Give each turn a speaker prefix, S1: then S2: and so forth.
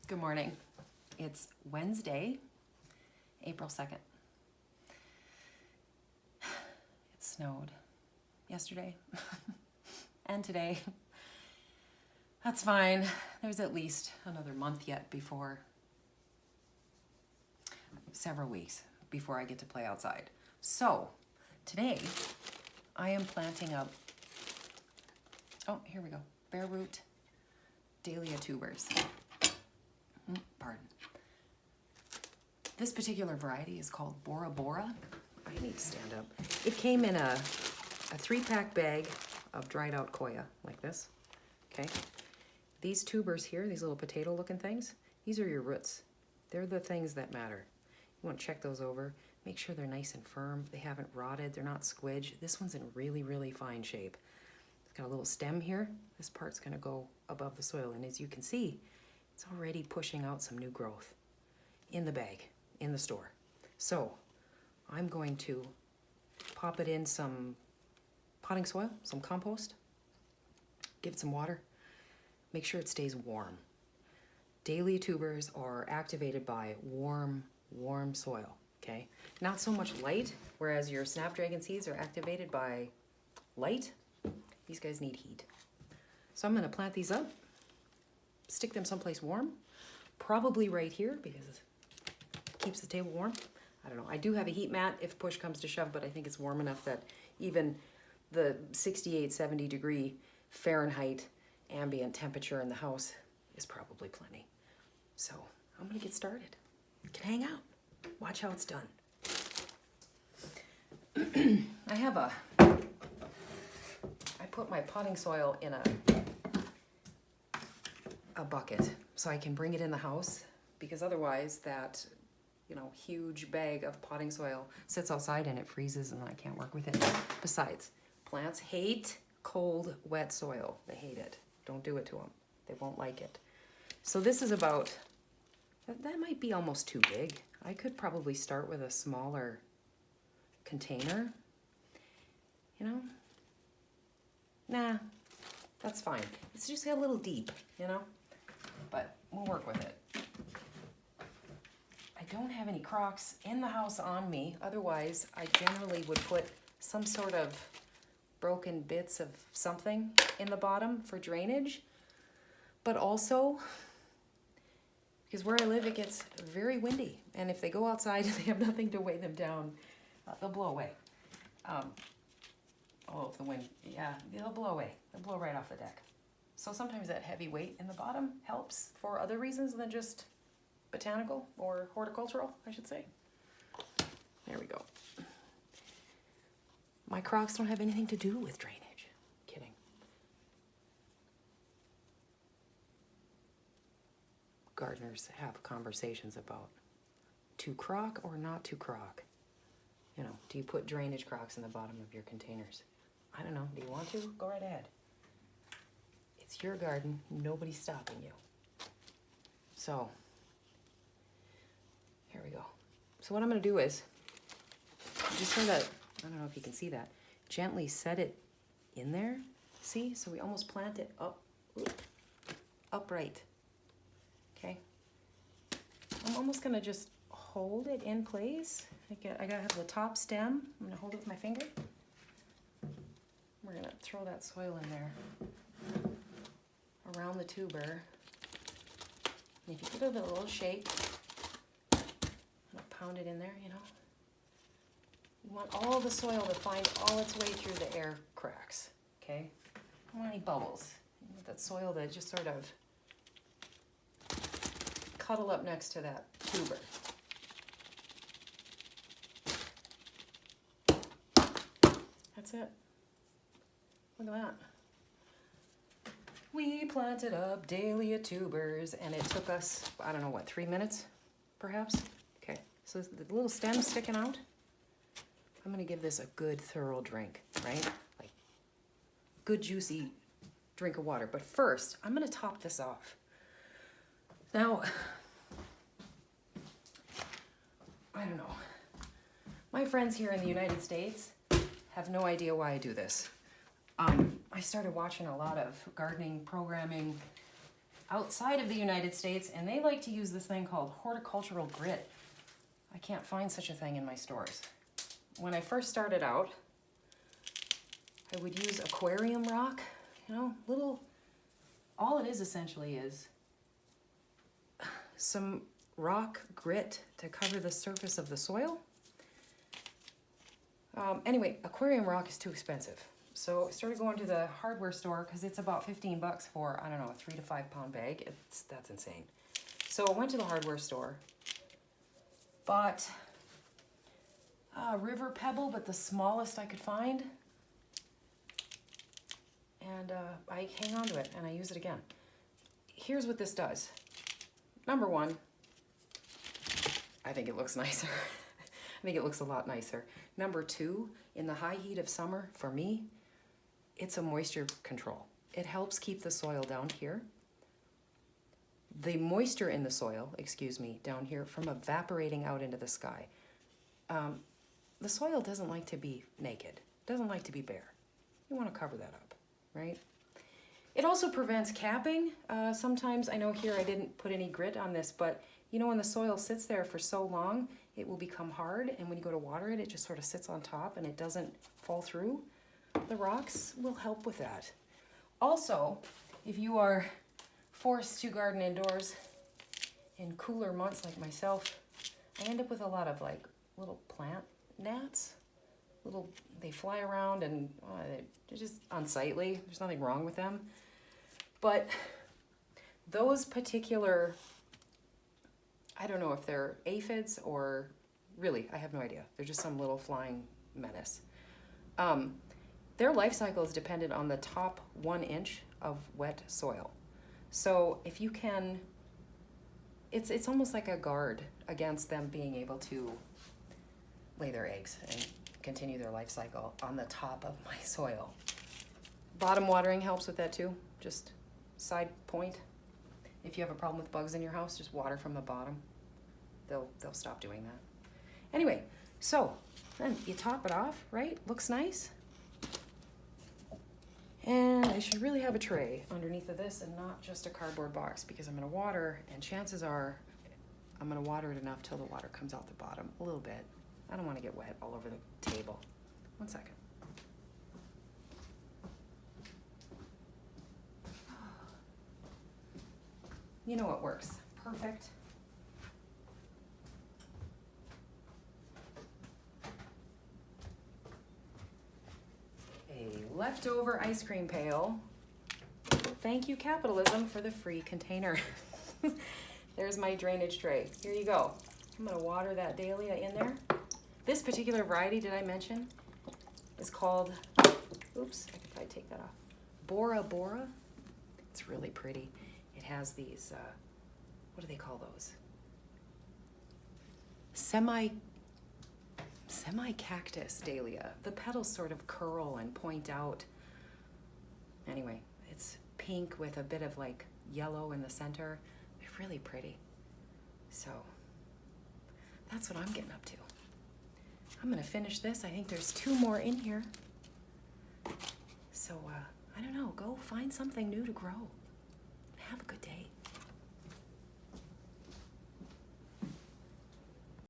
S1: Good morning. It's Wednesday, April 2nd. It snowed yesterday and today. That's fine. There's at least another month yet before, several weeks before I get to play outside. So today I am planting up, oh, here we go, bare root Dahlia tubers. Pardon. This particular variety is called Bora Bora. I need to stand up. It came in a 3-pack bag of dried out koya, like this. Okay. These tubers here, these little potato looking things, these are your roots. They're the things that matter. You want to check those over. Make sure they're nice and firm. They haven't rotted. They're not squidged. This one's in really, really fine shape. It's got a little stem here. This part's going to go above the soil. And as you can see, it's already pushing out some new growth in the bag, in the store. So I'm going to pop it in some potting soil, some compost, give it some water, make sure it stays warm. Dahlia tubers are activated by warm soil, okay? Not so much light, whereas your snapdragon seeds are activated by light. These guys need heat. So I'm gonna plant these up, stick them someplace warm, probably right here because it keeps the table warm. I don't know. I do have a heat mat if push comes to shove, but I think it's warm enough that even the 68, 70 degree Fahrenheit ambient temperature in the house is probably plenty. So I'm gonna get started. You can hang out, watch how it's done. I put my potting soil in a bucket so I can bring it in the house, because otherwise that, huge bag of potting soil sits outside and it freezes and I can't work with it. Besides, plants hate cold, wet soil. They hate it. Don't do it to them. They won't like it. So this is about, that might be almost too big. I could probably start with a smaller container, Nah, that's fine. It's just a little deep, but we'll work with it. I don't have any Crocs in the house on me. Otherwise, I generally would put some sort of broken bits of something in the bottom for drainage. But also, because where I live, it gets very windy. And if they go outside and they have nothing to weigh them down, they'll blow away. If the wind, they'll blow away. They'll blow right off the deck. So sometimes that heavy weight in the bottom helps for other reasons than just botanical or horticultural, I should say. There we go. My Crocs don't have anything to do with drainage. Kidding. Gardeners have conversations about to crock or not to crock. Do you put drainage Crocs in the bottom of your containers? I don't know. Do you want to? Go right ahead. It's your garden. Nobody's stopping you. So, here we go. So what I'm going to do is just sort of, I don't know if you can see that, gently set it in there. See? So we almost plant it upright. Okay? I'm almost going to just hold it in place. I gotta have the top stem. I'm gonna hold it with my finger. We're gonna throw that soil in there around the tuber. And if you give it a little shake, and pound it in there, You want all the soil to find all its way through the air cracks, okay? I don't want any bubbles. You want that soil to just sort of cuddle up next to that tuber. That's it. Look at that. We planted up Dahlia tubers and it took us, 3 minutes perhaps? Okay, so the little stem's sticking out. I'm gonna give this a good thorough drink, right? Like good juicy drink of water. But first, I'm gonna top this off. Now, I don't know. My friends here in the United States have no idea why I do this. I started watching a lot of gardening programming outside of the United States, and they like to use this thing called horticultural grit. I can't find such a thing in my stores. When I first started out, I would use aquarium rock, you know, little, all it is essentially is some rock grit to cover the surface of the soil. Anyway, aquarium rock is too expensive. So I started going to the hardware store because it's about 15 bucks for, I don't know, a 3 to 5 pound bag. That's insane. So I went to the hardware store, bought a river pebble, but the smallest I could find. And I hang on to it and I use it again. Here's what this does. Number one, I think it looks nicer. I think it looks a lot nicer. Number two, in the high heat of summer, for me, it's a moisture control. It helps keep the soil down here. The moisture in the soil, down here, from evaporating out into the sky. The soil doesn't like to be naked, doesn't like to be bare. You want to cover that up, right? It also prevents capping. Sometimes, I know here I didn't put any grit on this, but you know when the soil sits there for so long, it will become hard, and when you go to water it, it just sort of sits on top and it doesn't fall through. The rocks will help with that. Also, if you are forced to garden indoors in cooler months like myself, I end up with a lot of like little plant gnats. They fly around and they're just unsightly. There's nothing wrong with them. But those particular, I don't know if they're aphids or really, I have no idea. They're just some little flying menace. Their life cycle is dependent on the top 1 inch of wet soil. So if you can, it's almost like a guard against them being able to lay their eggs and continue their life cycle on the top of my soil. Bottom watering helps with that too. Just side point. If you have a problem with bugs in your house, just water from the bottom. They'll stop doing that. Anyway, so then you top it off, right? Looks nice. And I should really have a tray underneath of this and not just a cardboard box because I'm gonna water, and chances are I'm gonna water it enough till the water comes out the bottom a little bit. I don't wanna get wet all over the table. 1 second. You know what works. Perfect. A leftover ice cream pail. Thank you, capitalism, for the free container. There's my drainage tray. Here you go. I'm gonna water that dahlia in there. This particular variety, did I mention, is called, oops, I could probably take that off. Bora Bora. It's really pretty. It has these, what do they call those? Semi-cactus dahlia. The petals sort of curl and point out. Anyway, it's pink with a bit of like yellow in the center. They're really pretty. So that's what I'm getting up to. I'm gonna finish this. I think there's 2 more in here. So I don't know, go find something new to grow. Have a good day.